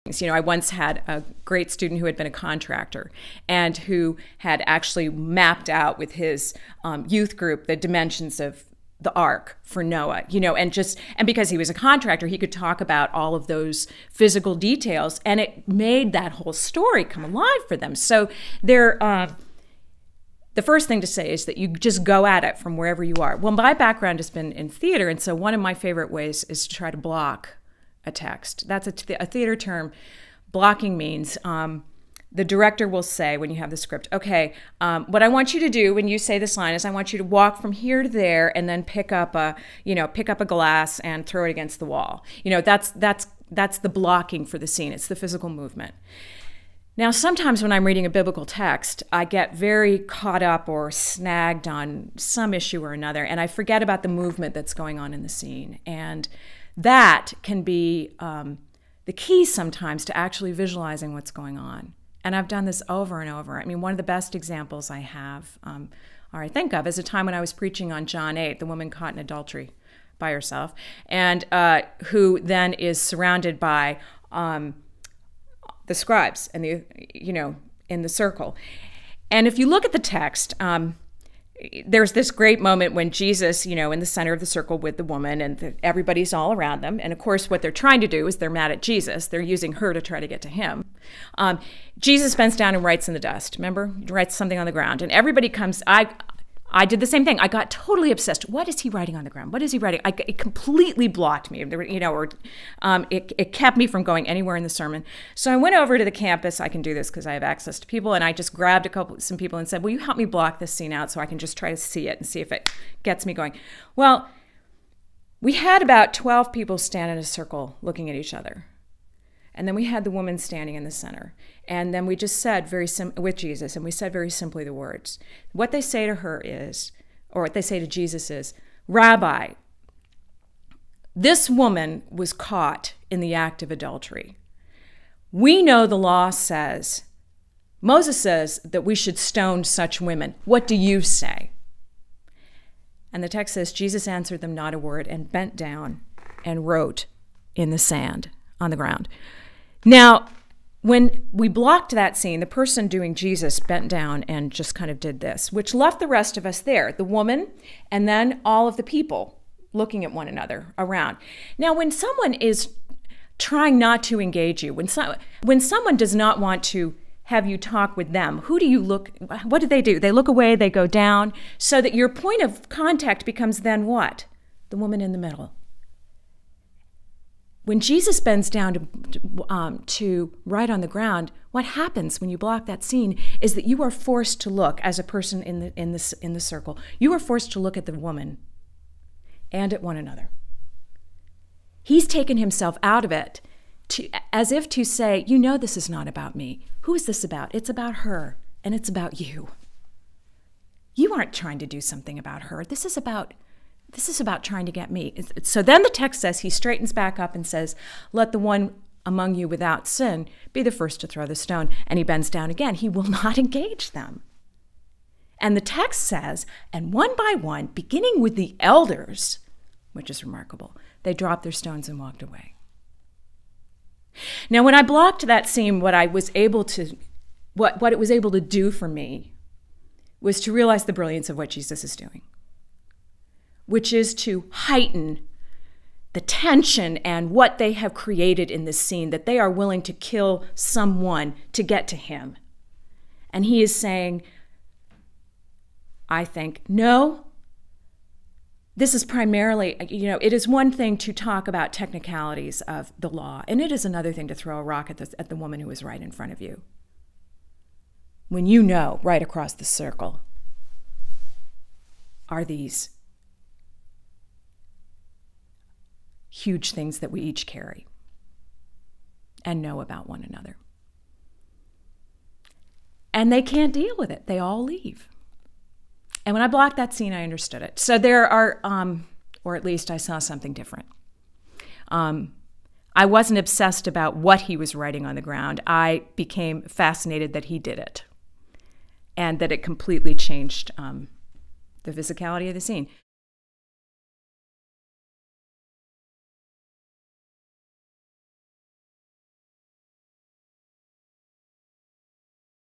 You know, I once had a great student who had been a contractor and who had actually mapped out with his youth group the dimensions of the ark for Noah, you know, and because he was a contractor, he could talk about all of those physical details, and it made that whole story come alive for them. So the first thing to say is that you just go at it from wherever you are. Well, my background has been in theater, and so one of my favorite ways is to try to block a text. That's a theater term. Blocking means the director will say when you have the script, okay, what I want you to do when you say this line is I want you to walk from here to there and then pick up a glass and throw it against the wall. You know, that's the blocking for the scene. It's the physical movement. Now, sometimes when I'm reading a biblical text, I get very caught up or snagged on some issue or another, and I forget about the movement that's going on in the scene. And that can be the key sometimes to actually visualizing what's going on. And I've done this over and over. I mean, one of the best examples I have, or I think of, is a time when I was preaching on John 8, the woman caught in adultery by herself, and who then is surrounded by the scribes and in the circle. And if you look at the text, there's this great moment when Jesus, in the center of the circle with the woman, and everybody's all around them. And of course, what they're trying to do is they're mad at Jesus. They're using her to try to get to him. Jesus bends down and writes in the dust. Remember? He writes something on the ground. And everybody comes. I did the same thing. I got totally obsessed. What is he writing on the ground? What is he writing? It completely blocked me. It kept me from going anywhere in the sermon. So I went over to the campus. I can do this because I have access to people. And I just grabbed some people and said, will you help me block this scene out so I can just try to see it and see if it gets me going? Well, we had about 12 people stand in a circle looking at each other. And then we had the woman standing in the center. And then we just said with Jesus, and we said very simply the words. What they say to her is, or what they say to Jesus is, Rabbi, this woman was caught in the act of adultery. We know the law says, Moses says that we should stone such women. What do you say? And the text says, Jesus answered them not a word and bent down and wrote in the sand on the ground. Now, when we blocked that scene, the person doing Jesus bent down and just kind of did this, which left the rest of us there, the woman, and then all of the people looking at one another around. Now, when someone is trying not to engage you, when someone does not want to have you talk with them, what do? They look away, they go down, so that your point of contact becomes then what? The woman in the middle. When Jesus bends down to write on the ground, what happens when you block that scene is that you are forced to look, as a person in the circle, you are forced to look at the woman and at one another. He's taken himself out of it as if to say, this is not about me. Who is this about? It's about her, and it's about you. You aren't trying to do something about her. This is about trying to get me. So then the text says, he straightens back up and says, let the one among you without sin be the first to throw the stone. And he bends down again. He will not engage them. And the text says, and one by one, beginning with the elders, which is remarkable, they dropped their stones and walked away. Now, when I blocked that scene, what it was able to do for me was to realize the brilliance of what Jesus is doing, which is to heighten the tension and what they have created in this scene, that they are willing to kill someone to get to him. And he is saying, I think, no, this is primarily, it is one thing to talk about technicalities of the law, and it is another thing to throw a rock at the woman who is right in front of you. When right across the circle are these huge things that we each carry and know about one another. And they can't deal with it. They all leave. And when I blocked that scene, I understood it. So there are, or at least I saw something different. I wasn't obsessed about what he was writing on the ground. I became fascinated that he did it and that it completely changed the physicality of the scene.